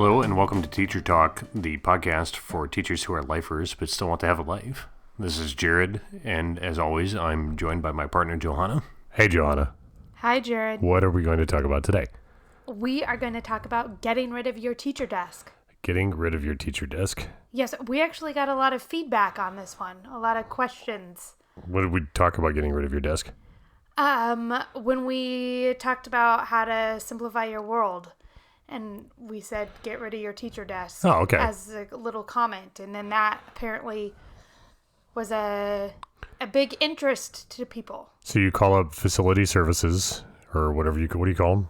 Hello and welcome to Teacher Talk, the podcast for teachers who are lifers but still want to have a life. This is Jared, and as always, I'm joined by my partner, Johanna. Hey, Johanna. Hi, Jared. What are we going to talk about today? We are going to talk about getting rid of your teacher desk. Getting rid of your teacher desk? Yes, we actually got a lot of feedback on this one, a lot of questions. What did we talk about getting rid of your desk? When we talked about how to simplify your world, and we said get rid of your teacher desk. Oh, okay. As a little comment, and then that apparently was a big interest to people. So you call up facility services, or whatever what do you call them?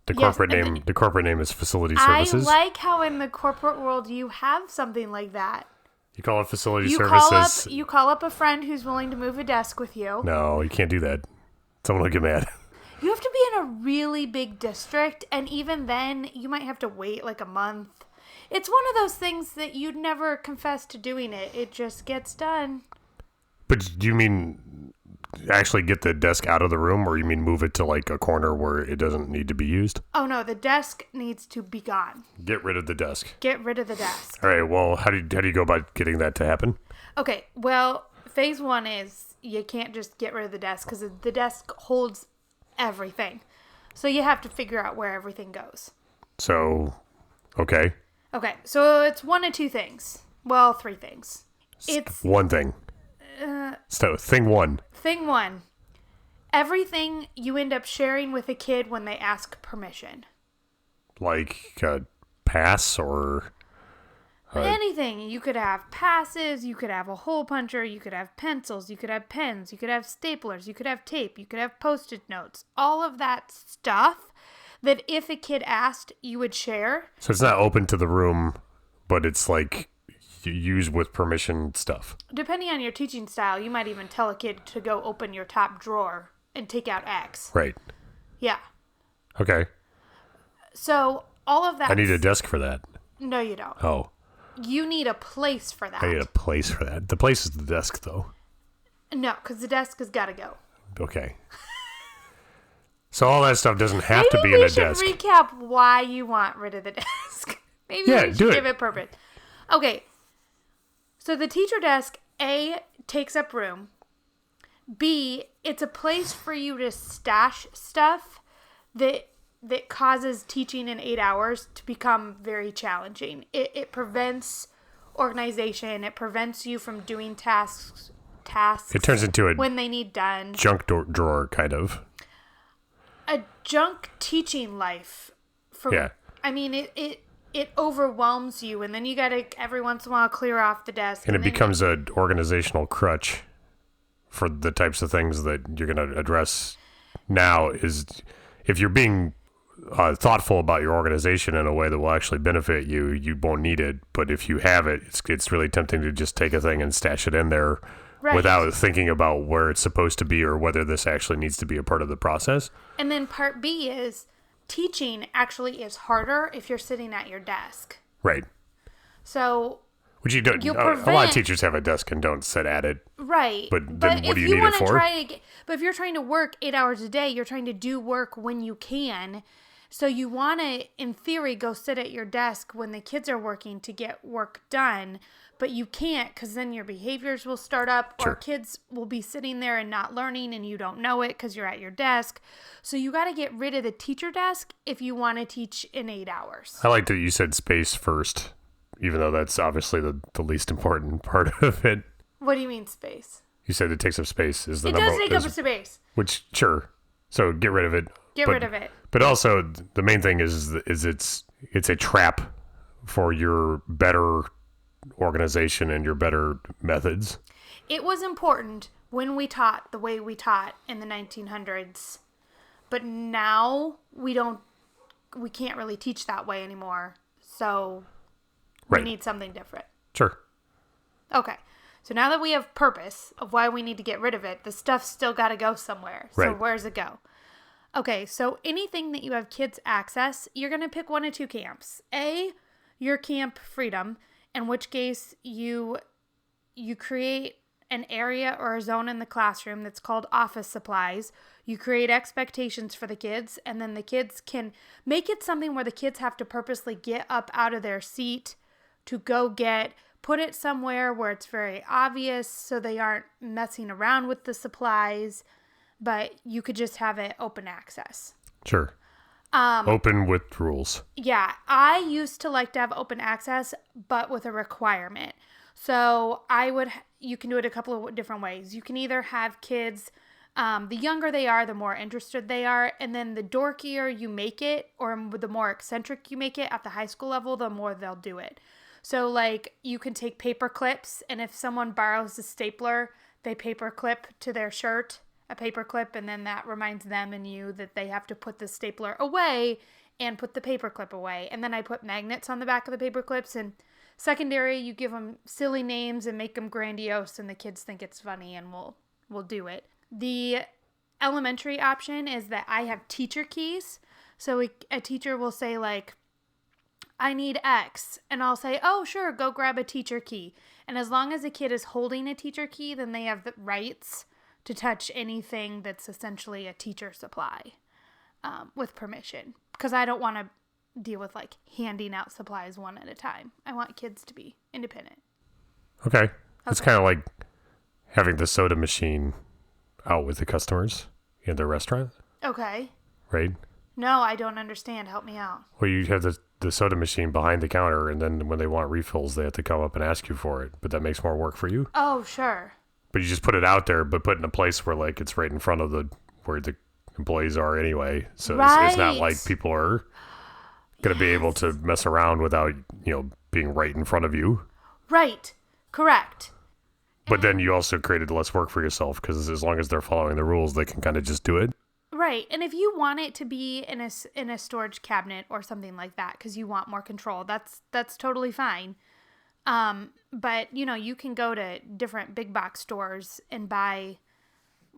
The corporate name is facility services. I like how in the corporate world you have something like that. You call it facility services. You call up a friend who's willing to move a desk with you. No, you can't do that. Someone will get mad. You have to be in a really big district, and even then, you might have to wait like a month. It's one of those things that you'd never confess to doing it. It just gets done. But do you mean actually get the desk out of the room, or you mean move it to like a corner where it doesn't need to be used? Oh, no, the desk needs to be gone. Get rid of the desk. Get rid of the desk. All right, well, how do you go about getting that to happen? Okay, well, phase one is you can't just get rid of the desk because the desk holds everything. So you have to figure out where everything goes. So, okay. Okay, so it's one of two things. Well, three things. It's one thing. So, thing one. Thing one. Everything you end up sharing with a kid when they ask permission. Like a pass or... anything. You could have passes, you could have a hole puncher, you could have pencils, you could have pens, you could have staplers, you could have tape, you could have Post-it notes. All of that stuff that if a kid asked, you would share. So it's not open to the room, but it's like you use with permission stuff. Depending on your teaching style, you might even tell a kid to go open your top drawer and take out X. Right. Yeah. Okay. So all of that... I need a desk for that. No, you don't. Oh. You need a place for that. I need a place for that. The place is the desk, though. No, because the desk has got to go. Okay. So all that stuff doesn't have to be in a desk. Maybe we should recap why you want rid of the desk. Maybe we should give it purpose. Okay. So the teacher desk, A, takes up room. B, it's a place for you to stash stuff that causes teaching in 8 hours to become very challenging. It prevents organization. It prevents you from doing tasks. It turns into a when they need done. Junk drawer, kind of. A junk teaching life. Yeah. I mean, it overwhelms you, and then you got to every once in a while clear off the desk. And it becomes an organizational crutch for the types of things that you're going to address now. Is if you're being thoughtful about your organization in a way that will actually benefit you, you won't need it. But if you have it, it's really tempting to just take a thing and stash it in there without thinking about where it's supposed to be or whether this actually needs to be a part of the process. And then part B is teaching actually is harder if you're sitting at your desk. Right. So... Which you don't. A lot of teachers have a desk and don't sit at it. Right. But then what do you need it for? But if you're trying to work 8 hours a day, you're trying to do work when you can. So you want to, in theory, go sit at your desk when the kids are working to get work done. But you can't because then your behaviors will start up or kids will be sitting there and not learning and you don't know it because you're at your desk. So you got to get rid of the teacher desk if you want to teach in 8 hours. I like that you said space first. Even though that's obviously the least important part of it. What do you mean space? You said it takes up space. It does take up space. Which, sure. So get rid of it. Get rid of it. But also, the main thing is it's a trap for your better organization and your better methods. It was important when we taught the way we taught in the 1900s. But now we can't really teach that way anymore. So... we need something different. Sure. Okay. So now that we have purpose of why we need to get rid of it, the stuff's still got to go somewhere. So where does it go? Okay, so anything that you have kids access, you're going to pick one of two camps. A, your camp freedom, in which case you create an area or a zone in the classroom that's called office supplies. You create expectations for the kids, and then the kids can make it something where the kids have to purposely get up out of their seat to go put it somewhere where it's very obvious so they aren't messing around with the supplies, but you could just have it open access. Sure. Open with rules. Yeah, I used to like to have open access, but with a requirement. So you can do it a couple of different ways. You can either have kids, the younger they are, the more interested they are. And then the dorkier you make it, or the more eccentric you make it at the high school level, the more they'll do it. So like you can take paper clips, and if someone borrows a stapler, they paper clip to their shirt, a paper clip, and then that reminds them and you that they have to put the stapler away and put the paper clip away. And then I put magnets on the back of the paper clips, and secondary, you give them silly names and make them grandiose, and the kids think it's funny and we'll do it. The elementary option is that I have teacher keys. So a teacher will say like, I need X, and I'll say, oh, sure, go grab a teacher key. And as long as a kid is holding a teacher key, then they have the rights to touch anything that's essentially a teacher supply with permission. Because I don't want to deal with like handing out supplies one at a time. I want kids to be independent. Okay. It's kind of like having the soda machine out with the customers in the restaurant. Okay. Right? No, I don't understand. Help me out. Well, you have the soda machine behind the counter, and then when they want refills, they have to come up and ask you for it. But that makes more work for you. Oh, sure. But you just put it out there, but put it in a place where like it's right in front of where the employees are anyway. So it's not like people are going to be able to mess around without, being right in front of you. Right. Correct. But then you also created less work for yourself because as long as they're following the rules, they can kind of just do it. Right. And if you want it to be in a storage cabinet or something like that because you want more control, that's totally fine. But, you can go to different big box stores and buy,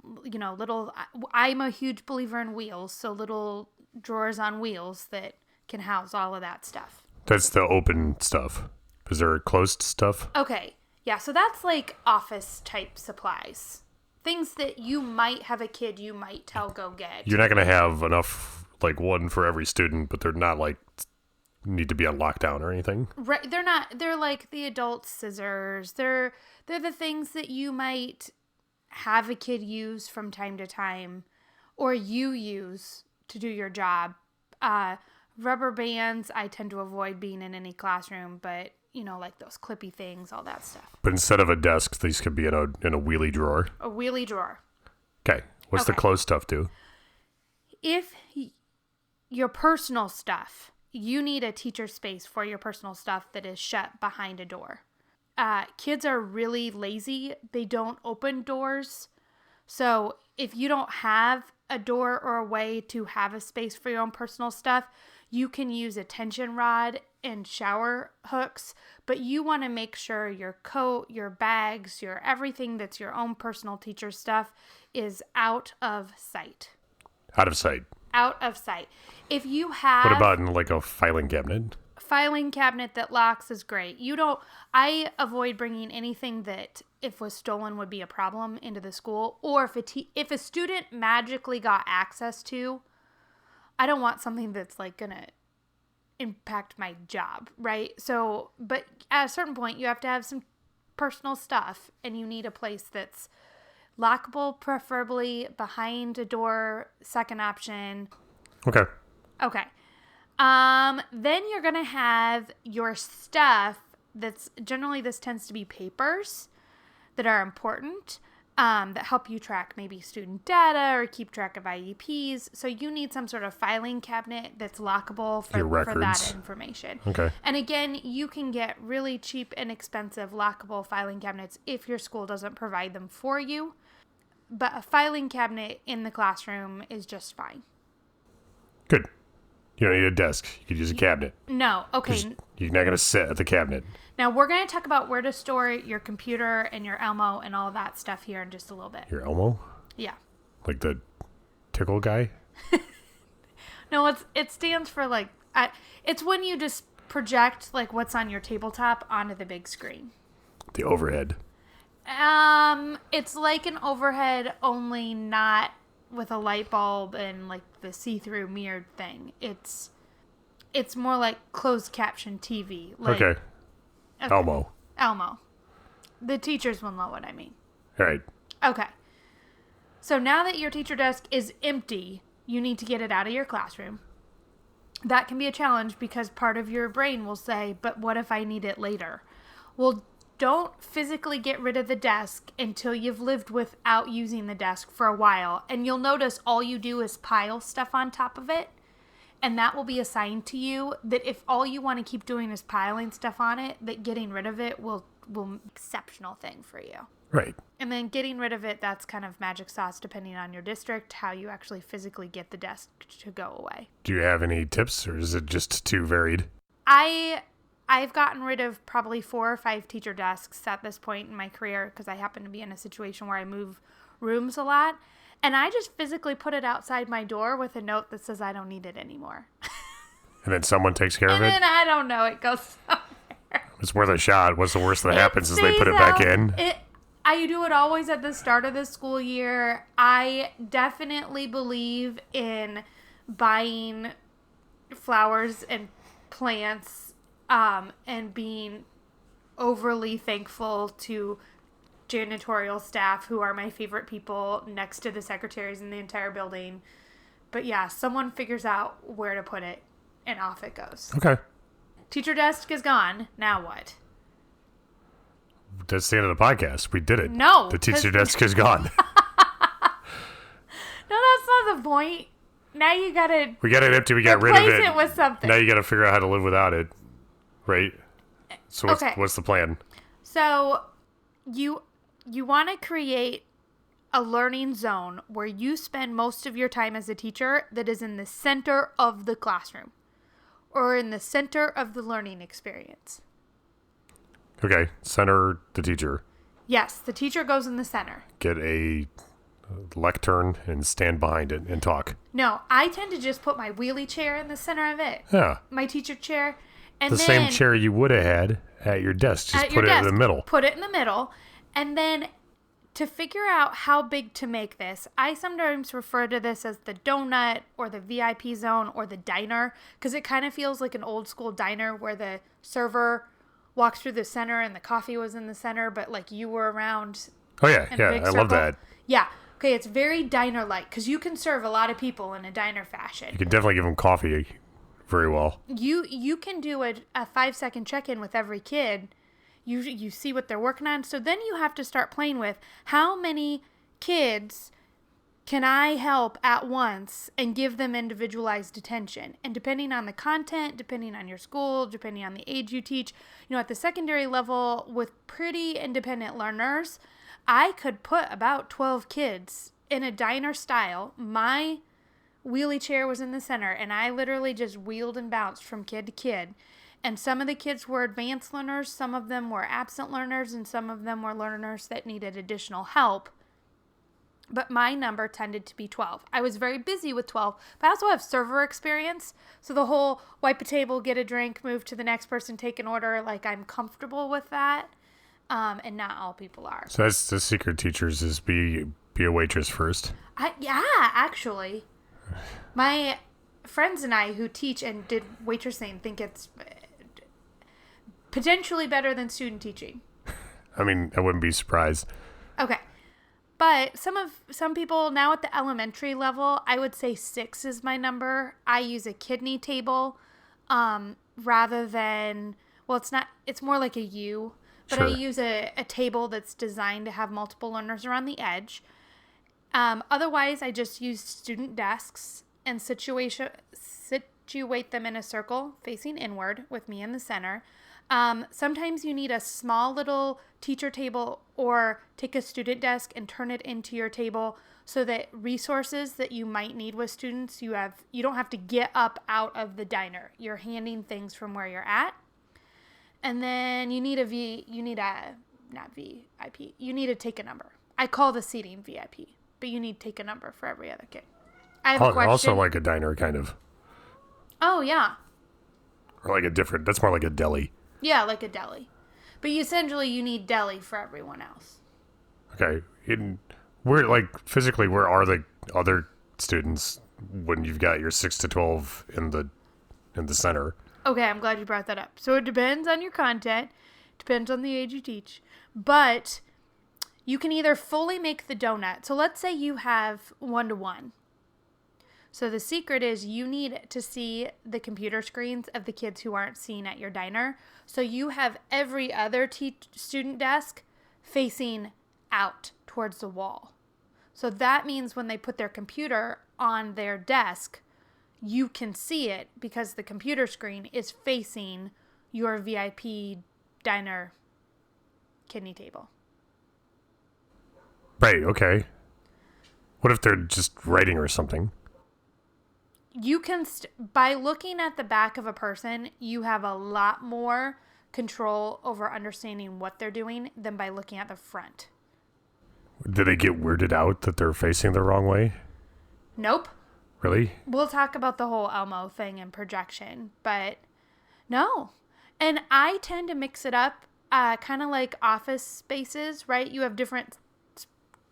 little, I'm a huge believer in wheels, so little drawers on wheels that can house all of that stuff. That's the open stuff. Is there closed stuff? Okay. Yeah, so that's like office type supplies. Things that you might have a kid you might tell go get. You're not going to have enough, like one for every student, but they're not like need to be on lockdown or anything. Right. They're like the adult scissors. They're the things that you might have a kid use from time to time or you use to do your job. Rubber bands, I tend to avoid being in any classroom, but like those clippy things, all that stuff. But instead of a desk, these could be in a wheelie drawer. A wheelie drawer. Okay. What's the closed stuff do? If your personal stuff, you need a teacher space for your personal stuff that is shut behind a door. Kids are really lazy. They don't open doors. So if you don't have a door or a way to have a space for your own personal stuff, you can use a tension rod and shower hooks, but you want to make sure your coat, your bags, your everything that's your own personal teacher stuff is out of sight. Out of sight. Out of sight. If you have... What about in like a filing cabinet? Filing cabinet that locks is great. I avoid bringing anything that if was stolen would be a problem into the school, or if a student magically got access to, I don't want something that's like gonna impact my job, right? So, but at a certain point you have to have some personal stuff and you need a place that's lockable, preferably behind a door, second option. Okay. Then you're going to have your stuff that's generally, this tends to be papers that are important, that help you track maybe student data or keep track of IEPs. So you need some sort of filing cabinet that's lockable for that information. Okay. And again, you can get really cheap and expensive lockable filing cabinets if your school doesn't provide them for you. But a filing cabinet in the classroom is just fine. Good. You don't need a desk. You could use a cabinet. No. Okay. You're not going to sit at the cabinet. Now, we're going to talk about where to store your computer and your Elmo and all that stuff here in just a little bit. Your Elmo? Yeah. Like the tickle guy? No, it stands for like... it's when you just project like what's on your tabletop onto the big screen. The overhead. It's like an overhead, only not with a light bulb and like the see-through mirrored thing. It's more like closed caption TV. Like, okay. Elmo. The teachers will know what I mean. All right. Okay. So now that your teacher desk is empty, you need to get it out of your classroom. That can be a challenge because part of your brain will say, but what if I need it later? Well, don't physically get rid of the desk until you've lived without using the desk for a while. And you'll notice all you do is pile stuff on top of it. And that will be a sign to you that if all you want to keep doing is piling stuff on it, that getting rid of it will exceptional thing for you. Right. And then getting rid of it, that's kind of magic sauce depending on your district, how you actually physically get the desk to go away. Do you have any tips, or is it just too varied? I've gotten rid of probably 4 or 5 teacher desks at this point in my career because I happen to be in a situation where I move rooms a lot. And I just physically put it outside my door with a note that says I don't need it anymore. And then someone takes care of it? And then I don't know, it goes somewhere. It's worth a shot. What's the worst that happens is they put it back in? I do it always at the start of the school year. I definitely believe in buying flowers and plants and being overly thankful to janitorial staff who are my favorite people next to the secretaries in the entire building. But yeah, someone figures out where to put it and off it goes. Okay. Teacher desk is gone. Now what? That's the end of the podcast. We did it. No. The teacher desk is gone. No, that's not the point. Now you gotta... We got it empty. We got rid of it. Replace it with something. Now you gotta figure out how to live without it. Right? So what's the plan? So you want to create a learning zone where you spend most of your time as a teacher that is in the center of the classroom or in the center of the learning experience. Okay, center the teacher. Yes, the teacher goes in the center. Get a lectern and stand behind it and talk. No, I tend to just put my wheelie chair in the center of it. Yeah. My teacher chair. And the same chair you would have had at your desk. Just put it in the middle. Put it in the middle. And then to figure out how big to make this, I sometimes refer to this as the donut or the VIP zone or the diner because it kind of feels like an old school diner where the server walks through the center and the coffee was in the center, but like you were around. Oh, yeah. Yeah, I love that. Yeah. Okay, it's very diner-like because you can serve a lot of people in a diner fashion. You can definitely give them coffee very well. You can do a 5-second check-in with every kid. You see what they're working on. So then you have to start playing with how many kids can I help at once and give them individualized attention. And depending on the content, depending on your school, depending on the age you teach, at the secondary level with pretty independent learners, I could put about 12 kids in a diner style. My wheelie chair was in the center and I literally just wheeled and bounced from kid to kid. And some of the kids were advanced learners, some of them were absent learners, and some of them were learners that needed additional help. But my number tended to be 12. I was very busy with 12, but I also have server experience. So the whole wipe a table, get a drink, move to the next person, take an order, like I'm comfortable with that. And not all people are. So that's the secret, teachers, is be a waitress first. Yeah, actually. My friends and I who teach and did waitressing think it's potentially better than student teaching. I mean, I wouldn't be surprised. Okay. But some people now at the elementary level, I would say 6 is my number. I use a kidney table rather than, it's more like a U. But sure. I use a table that's designed to have multiple learners around the edge. Otherwise, I just use student desks and situate them in a circle facing inward with me in the center. Sometimes you need a small little teacher table or take a student desk and turn it into your table so that resources that you might need with students, you don't have to get up out of the diner. You're handing things from where you're at. And then you need not VIP, you need to take a number. I call the seating VIP, but you need to take a number for every other kid. I have a question. Also like a diner, kind of. Oh, yeah. Or that's more like a deli. Yeah, like a deli. But essentially you need deli for everyone else. Okay. Where, like, physically, where are the other students when you've got your 6 to 12 in the center? Okay, I'm glad you brought that up. So it depends on your content, depends on the age you teach, but you can either fully make the donut. So let's say you have 1-to-1. So the secret is you need to see the computer screens of the kids who aren't seen at your diner. So you have every other student desk facing out towards the wall. So that means when they put their computer on their desk, you can see it because the computer screen is facing your VIP diner kidney table. Right, okay. What if they're just writing or something? You can, by looking at the back of a person, you have a lot more control over understanding what they're doing than by looking at the front. Do they get weirded out that they're facing the wrong way? Nope. Really? We'll talk about the whole Elmo thing and projection, but no. And I tend to mix it up, kind of like office spaces, right? You have different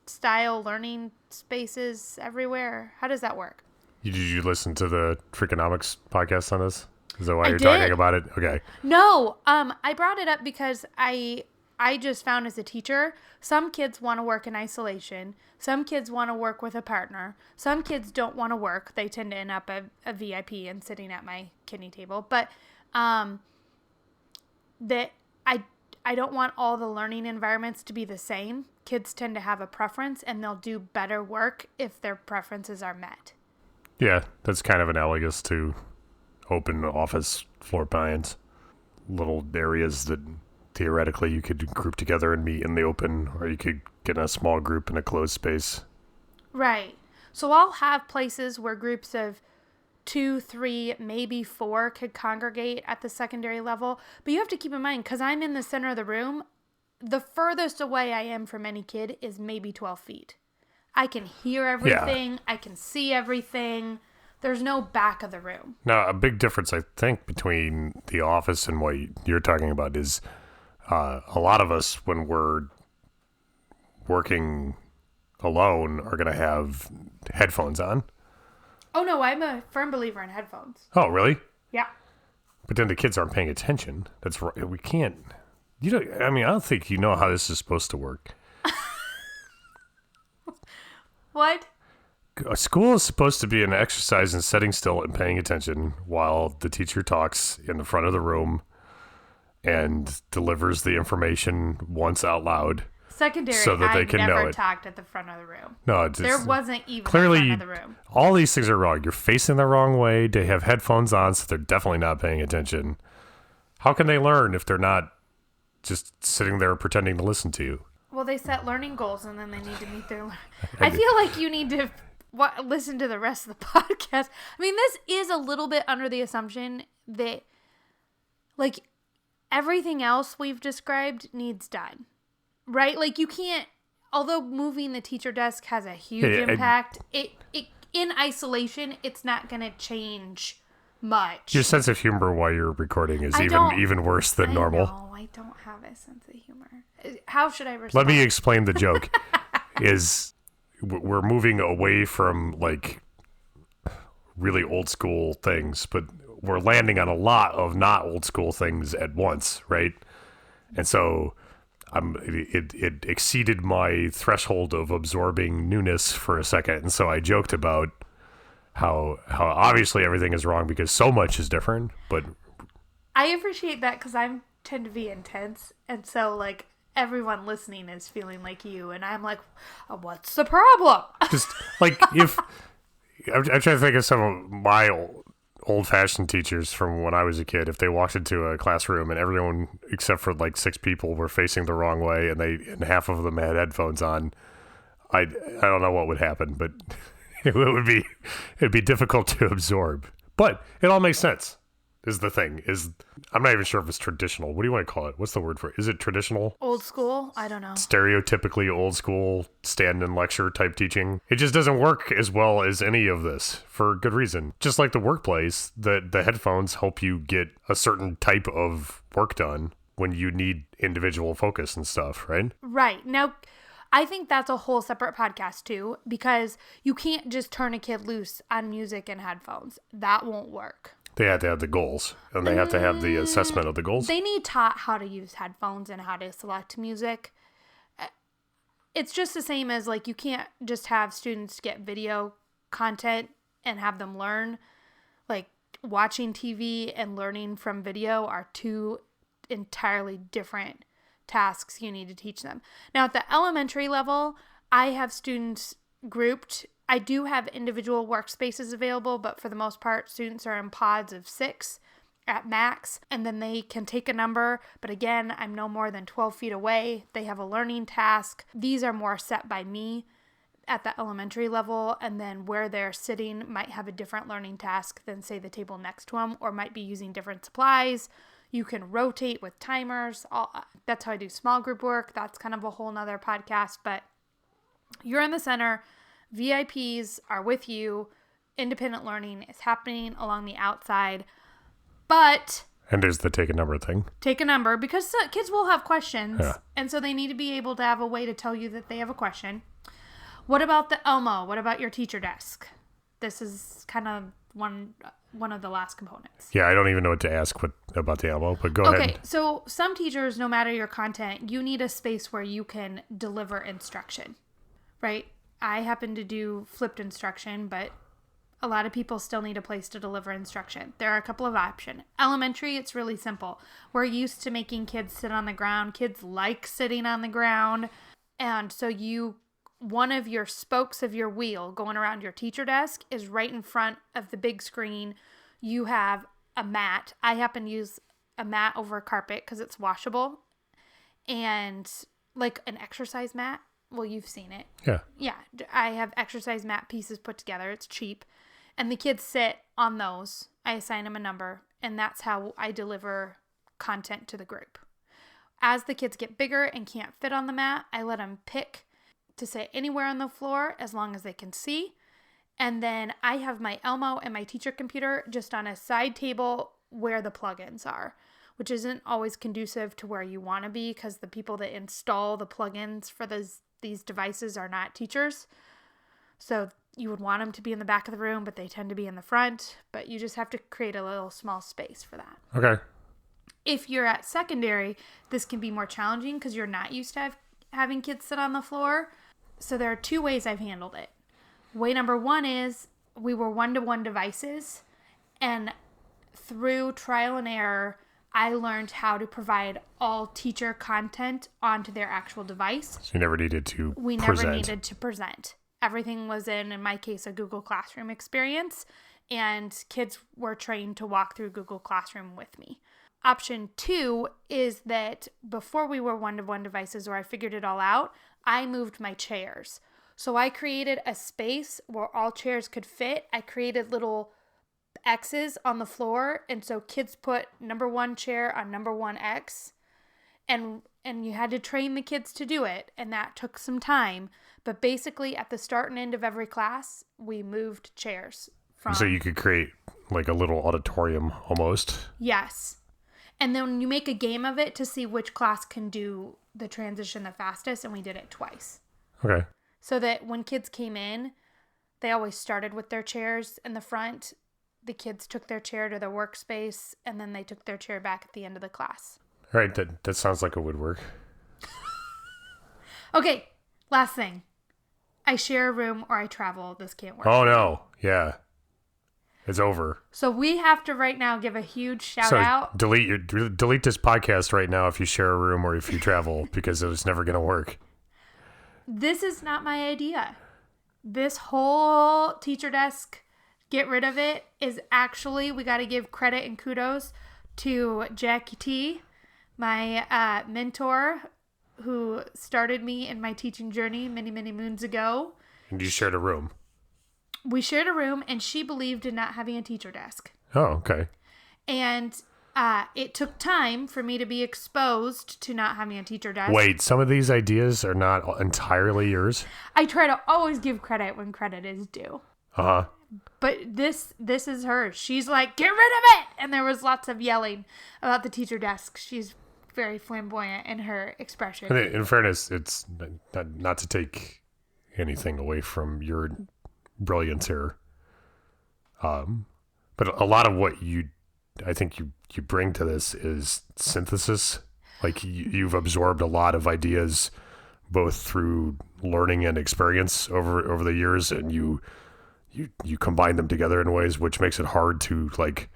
style learning spaces everywhere. How does that work? Did you listen to the Freakonomics podcast on this? Is that why you're talking about it? Okay. No, I brought it up because I just found as a teacher, some kids want to work in isolation. Some kids want to work with a partner. Some kids don't want to work. They tend to end up a VIP and sitting at my kidney table. But that I don't want all the learning environments to be the same. Kids tend to have a preference, and they'll do better work if their preferences are met. Yeah, that's kind of analogous to open office floor plans. Little areas that theoretically you could group together and meet in the open, or you could get in a small group in a closed space. Right. So I'll have places where groups of 2, 3, maybe 4 could congregate at the secondary level. But you have to keep in mind, because I'm in the center of the room, the furthest away I am from any kid is maybe 12 feet. I can hear everything. Yeah. I can see everything. There's no back of the room. Now, a big difference, I think, between the office and what you're talking about is a lot of us, when we're working alone, are going to have headphones on. Oh, no, I'm a firm believer in headphones. Oh, really? Yeah. But then the kids aren't paying attention. That's right. We can't. I don't think you know how this is supposed to work. What? A school is supposed to be an exercise in sitting still and paying attention while the teacher talks in the front of the room and delivers the information once out loud. Secondary, so that they can know it. I never talked at the front of the room. No, there wasn't even clearly, the front of the room. All these things are wrong. You're facing the wrong way. They have headphones on, so they're definitely not paying attention. How can they learn if they're not just sitting there pretending to listen to you? Well, they set learning goals, and then they need to meet their... I feel like you need to listen to the rest of the podcast. I mean, this is a little bit under the assumption that, like, everything else we've described needs done. Right? Like, you can't... Although moving the teacher desk has a huge impact, it in isolation, it's not going to change much. Your sense of humor while you're recording is even worse than normal. No, I don't have a sense of humor. How should I respond? Let me explain the joke. Is we're moving away from, like, really old school things, but we're landing on a lot of not old school things at once, right? And so it exceeded my threshold of absorbing newness for a second, and so I joked about how obviously everything is wrong because so much is different, but I appreciate that because I tend to be intense, and so, like, everyone listening is feeling like you, and I'm like, what's the problem? Just, like, if I'm trying to think of some of my old-fashioned teachers from when I was a kid. If they walked into a classroom and everyone except for like 6 people were facing the wrong way, and half of them had headphones on, I don't know what would happen, but it'd be difficult to absorb. But it all makes sense. Is the thing. I'm not even sure if it's traditional. What do you want to call it? What's the word for it? Is it traditional? Old school? I don't know. Stereotypically old school stand and lecture type teaching. It just doesn't work as well as any of this for good reason. Just like the workplace, the headphones help you get a certain type of work done when you need individual focus and stuff, right? Right. Now, I think that's a whole separate podcast too, because you can't just turn a kid loose on music and headphones. That won't work. They have to have the goals, and they have to have the assessment of the goals. They need taught how to use headphones and how to select music. It's just the same as, like, you can't just have students get video content and have them learn. Like, watching TV and learning from video are two entirely different tasks you need to teach them. Now, at the elementary level, I have students grouped. I do have individual workspaces available, but for the most part, students are in pods of 6 at max, and then they can take a number. But again, I'm no more than 12 feet away. They have a learning task. These are more set by me at the elementary level, and then where they're sitting might have a different learning task than, say, the table next to them, or might be using different supplies. You can rotate with timers. That's how I do small group work. That's kind of a whole nother podcast, but you're in the center. VIPs are with you. Independent learning is happening along the outside, but... And there's the take a number thing. Take a number, because kids will have questions, and so they need to be able to have a way to tell you that they have a question. What about the Elmo? What about your teacher desk? This is kind of one of the last components. Yeah, I don't even know what to ask about the Elmo, but go ahead. Okay, so some teachers, no matter your content, you need a space where you can deliver instruction, right? I happen to do flipped instruction, but a lot of people still need a place to deliver instruction. There are a couple of options. Elementary, it's really simple. We're used to making kids sit on the ground. Kids like sitting on the ground. And so one of your spokes of your wheel going around your teacher desk is right in front of the big screen. You have a mat. I happen to use a mat over a carpet because it's washable. And like an exercise mat. Well, you've seen it. Yeah. Yeah. I have exercise mat pieces put together. It's cheap. And the kids sit on those. I assign them a number. And that's how I deliver content to the group. As the kids get bigger and can't fit on the mat, I let them pick to sit anywhere on the floor as long as they can see. And then I have my Elmo and my teacher computer just on a side table where the plugins are, which isn't always conducive to where you want to be because the people that install the plugins for these devices are not teachers. So you would want them to be in the back of the room, but they tend to be in the front. But you just have to create a little small space for that. Okay. If you're at secondary, this can be more challenging because you're not used to having kids sit on the floor. So there are 2 ways I've handled it. Way number 1 is we were one-to-one devices, and through trial and error, I learned how to provide all teacher content onto their actual device. So you never needed to present. We never needed to present. Everything was in my case, a Google Classroom experience, and kids were trained to walk through Google Classroom with me. Option 2 is that before we were one-to-one devices, or I figured it all out, I moved my chairs. So I created a space where all chairs could fit. I created little X's on the floor, and so kids put number 1 chair on number 1 X, and you had to train the kids to do it, and that took some time. But basically, at the start and end of every class, we moved chairs. So you could create like a little auditorium almost? Yes. And then you make a game of it to see which class can do the transition the fastest, and we did it twice. Okay. So that when kids came in, they always started with their chairs in the front. The kids took their chair to their workspace, and then they took their chair back at the end of the class. All right, that sounds like it would work. Okay, last thing. I share a room or I travel. This can't work. Oh, no. Yeah. It's over. So we have to right now give a huge shout out. Delete this podcast right now if you share a room or if you travel because it's never going to work. This is not my idea. This whole teacher desk, get rid of it, is actually, we got to give credit and kudos to Jackie T, my mentor, who started me in my teaching journey many, many moons ago. And you shared a room. We shared a room, and she believed in not having a teacher desk. Oh, okay. And it took time for me to be exposed to not having a teacher desk. Wait, some of these ideas are not entirely yours? I try to always give credit when credit is due. Uh-huh. But this is hers. She's like, get rid of it! And there was lots of yelling about the teacher desk. She's very flamboyant in her expression. And in fairness, it's not to take anything away from your brilliance here. But a lot of what I think you bring to this is synthesis. Like you've absorbed a lot of ideas, both through learning and experience over the years, and you combine them together in ways which makes it hard to like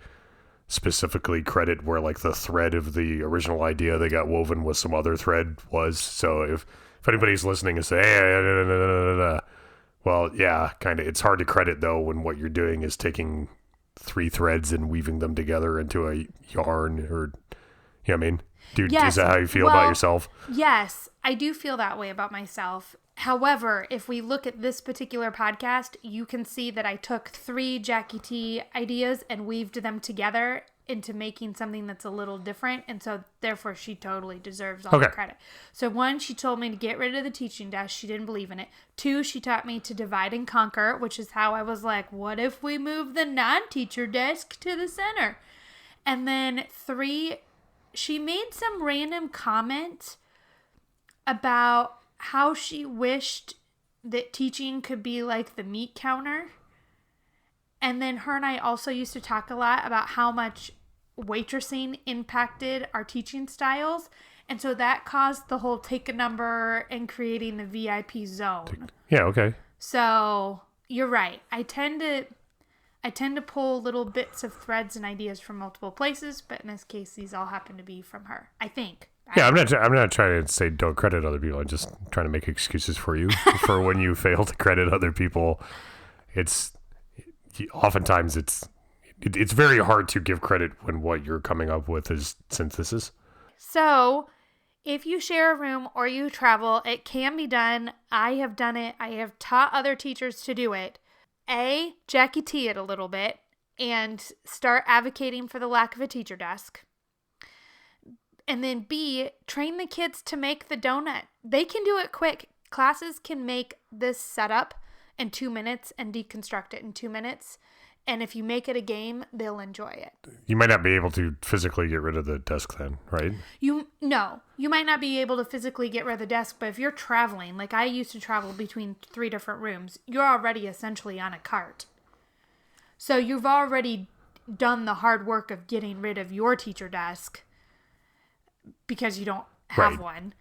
specifically credit where like the thread of the original idea that got woven with some other thread was. So if anybody's listening and say, hey, well, yeah, kind of. It's hard to credit though when what you're doing is taking 3 threads and weaving them together into a yarn, or you know what I mean? Dude, yes. Is that how you feel about yourself? Yes, I do feel that way about myself. However, if we look at this particular podcast, you can see that I took 3 Jackie T ideas and weaved them together into making something that's a little different. And so therefore she totally deserves all the credit. So 1, she told me to get rid of the teaching desk. She didn't believe in it. 2, she taught me to divide and conquer, which is how I was like, what if we move the non-teacher desk to the center? And then 3, she made some random comment about how she wished that teaching could be like the meat counter. And then her and I also used to talk a lot about how much waitressing impacted our teaching styles. And so that caused the whole take a number and creating the VIP zone. Yeah, okay. So you're right. I tend to pull little bits of threads and ideas from multiple places, but in this case, these all happen to be from her, I think. Yeah, I'm not trying to say don't credit other people. I'm just trying to make excuses for you for when you fail to credit other people. Oftentimes it's very hard to give credit when what you're coming up with is synthesis. So, if you share a room or you travel, it can be done. I have done it. I have taught other teachers to do it. A, Jackie T it a little bit and start advocating for the lack of a teacher desk. And then B, train the kids to make the donut. They can do it quick. Classes can make this setup in 2 minutes and deconstruct it in 2 minutes. And if you make it a game, they'll enjoy it. You might not be able to physically get rid of the desk then, right? No, you might not be able to physically get rid of the desk, but if you're traveling, like I used to travel between 3 different rooms, you're already essentially on a cart. So you've already done the hard work of getting rid of your teacher desk because you don't have one.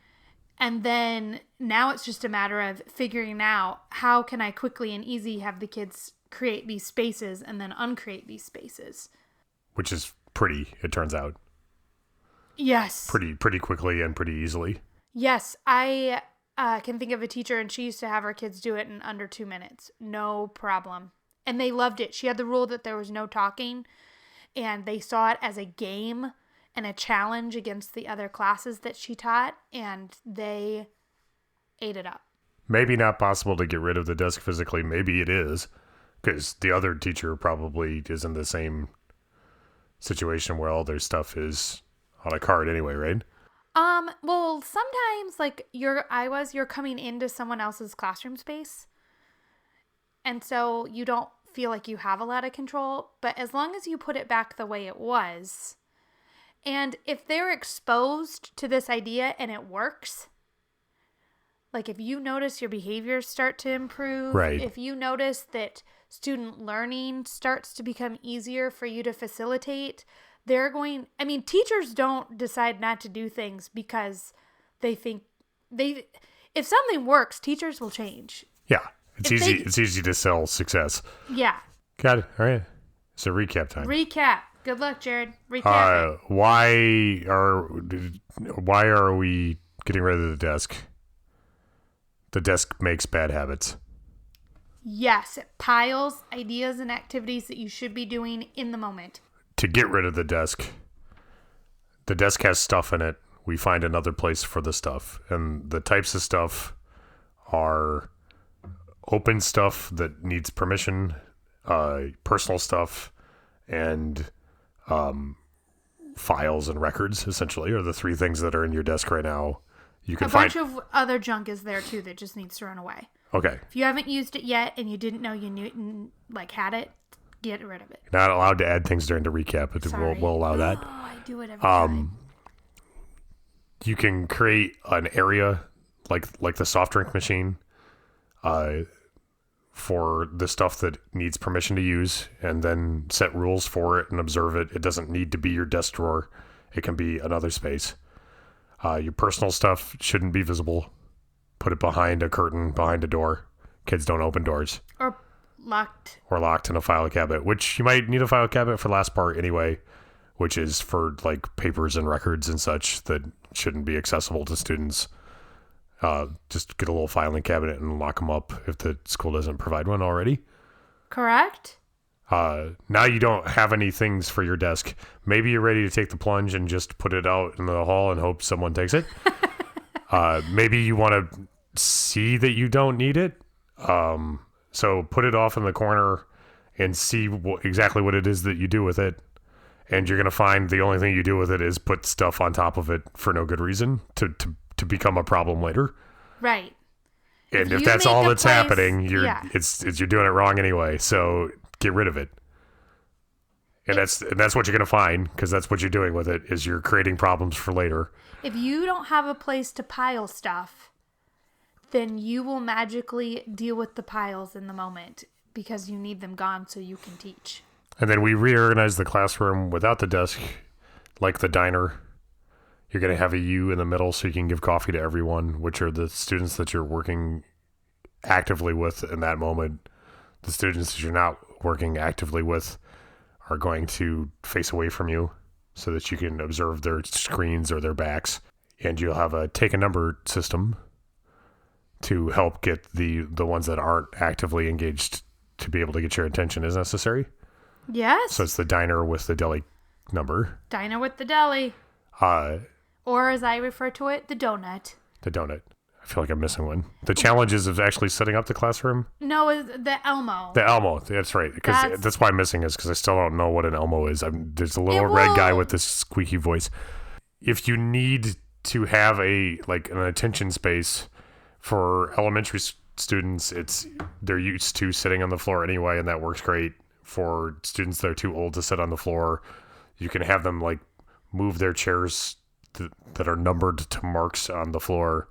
And then now it's just a matter of figuring out how can I quickly and easy have the kids create these spaces and then uncreate these spaces. Which is pretty, it turns out. Yes. Pretty quickly and pretty easily. Yes. I can think of a teacher and she used to have her kids do it in under 2 minutes. No problem. And they loved it. She had the rule that there was no talking and they saw it as a game and a challenge against the other classes that she taught, and they ate it up. Maybe not possible to get rid of the desk physically. Maybe it is, because the other teacher probably is in the same situation where all their stuff is on a cart anyway, right? Well, sometimes like you're coming into someone else's classroom space, and so you don't feel like you have a lot of control, but as long as you put it back the way it was. And if they're exposed to this idea and it works, like if you notice your behaviors start to improve, right. If you notice that student learning starts to become easier for you to facilitate, teachers don't decide not to do things because they think if something works, teachers will change. Yeah. It's easy to sell success. Yeah. Got it. All right. So recap time. Recap. Good luck, Jared. Recap. Why are we getting rid of the desk? The desk makes bad habits. Yes, it piles ideas and activities that you should be doing in the moment. To get rid of the desk has stuff in it. We find another place for the stuff. And the types of stuff are open stuff that needs permission, personal stuff, and files and records, essentially, are the 3 things that are in your desk right now. You can find a bunch of other junk is there too that just needs to run away. Okay. If you haven't used it yet and you didn't know you had it, get rid of it. You're not allowed to add things during the recap, but we'll allow that. Oh, I do it every time. you can create an area like the soft drink machine for the stuff that needs permission to use, and then set rules for it and observe it. It doesn't need to be your desk drawer. It can be another space. Your personal stuff shouldn't be visible. Put it behind a curtain, behind a door. Kids don't open doors. Or locked. Or locked in a file cabinet, which you might need a file cabinet for the last part anyway, which is for like papers and records and such that shouldn't be accessible to students. Just get a little filing cabinet and lock them up if the school doesn't provide one already. Correct. Now you don't have any things for your desk. Maybe you're ready to take the plunge and just put it out in the hall and hope someone takes it. Maybe you want to see that you don't need it. So put it off in the corner and see exactly what it is that you do with it. And you're going to find the only thing you do with it is put stuff on top of it for no good reason to become a problem later. Right. And if that's all that's happening, you're doing it wrong anyway. So get rid of it. And that's what you're going to find, because that's what you're doing with it, is you're creating problems for later. If you don't have a place to pile stuff, then you will magically deal with the piles in the moment because you need them gone so you can teach. And then we reorganize the classroom without the desk, like the diner. You're going to have a U in the middle so you can give coffee to everyone, which are the students that you're working actively with in that moment. The students that you're not working actively with are going to face away from you so that you can observe their screens or their backs. And you'll have a take a number system to help get the ones that aren't actively engaged to be able to get your attention as necessary. Yes. So it's the diner with the deli number. Diner with the deli. Or as I refer to it, the donut. The donut. I feel like I'm missing one. The challenges of actually setting up the classroom. No, the Elmo. The Elmo. That's right. Because that's why I'm missing is because I still don't know what an Elmo is. There's a little red guy with this squeaky voice. If you need to have an attention space for elementary students, they're used to sitting on the floor anyway, and that works great. For students that are too old to sit on the floor, you can have them move their chairs that are numbered to marks on the floor,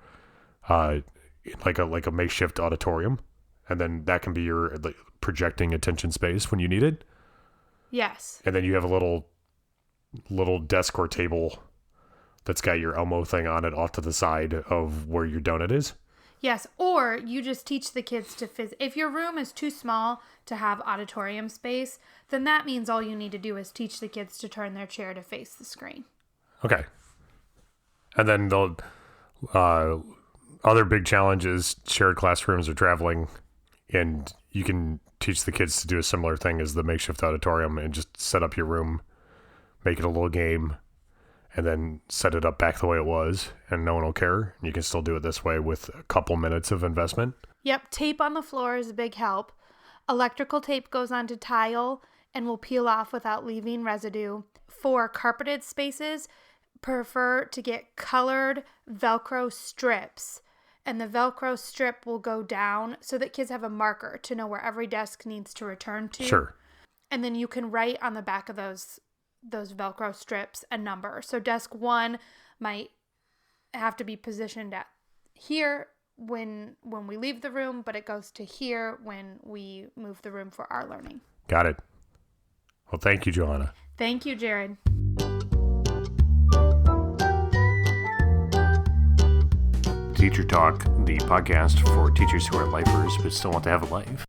like a makeshift auditorium, and then that can be your projecting attention space when you need it. Yes. And then you have a little desk or table that's got your Elmo thing on it off to the side of where your donut is. Yes, or you just teach the kids to if your room is too small to have auditorium space, then that means all you need to do is teach the kids to turn their chair to face the screen. Okay. And then the other big challenge is shared classrooms or traveling, and you can teach the kids to do a similar thing as the makeshift auditorium and just set up your room, make it a little game, and then set it up back the way it was, and no one will care. You can still do it this way with a couple minutes of investment. Yep, tape on the floor is a big help. Electrical tape goes onto tile and will peel off without leaving residue. For carpeted spaces, prefer to get colored Velcro strips, and the Velcro strip will go down so that kids have a marker to know where every desk needs to return to. Sure. And then you can write on the back of those Velcro strips a number. So desk 1 might have to be positioned at here when we leave the room, but it goes to here when we move the room for our learning. Got it. Well, thank you, Johanna. Thank you, Jared. Teacher Talk, the podcast for teachers who are lifers but still want to have a life.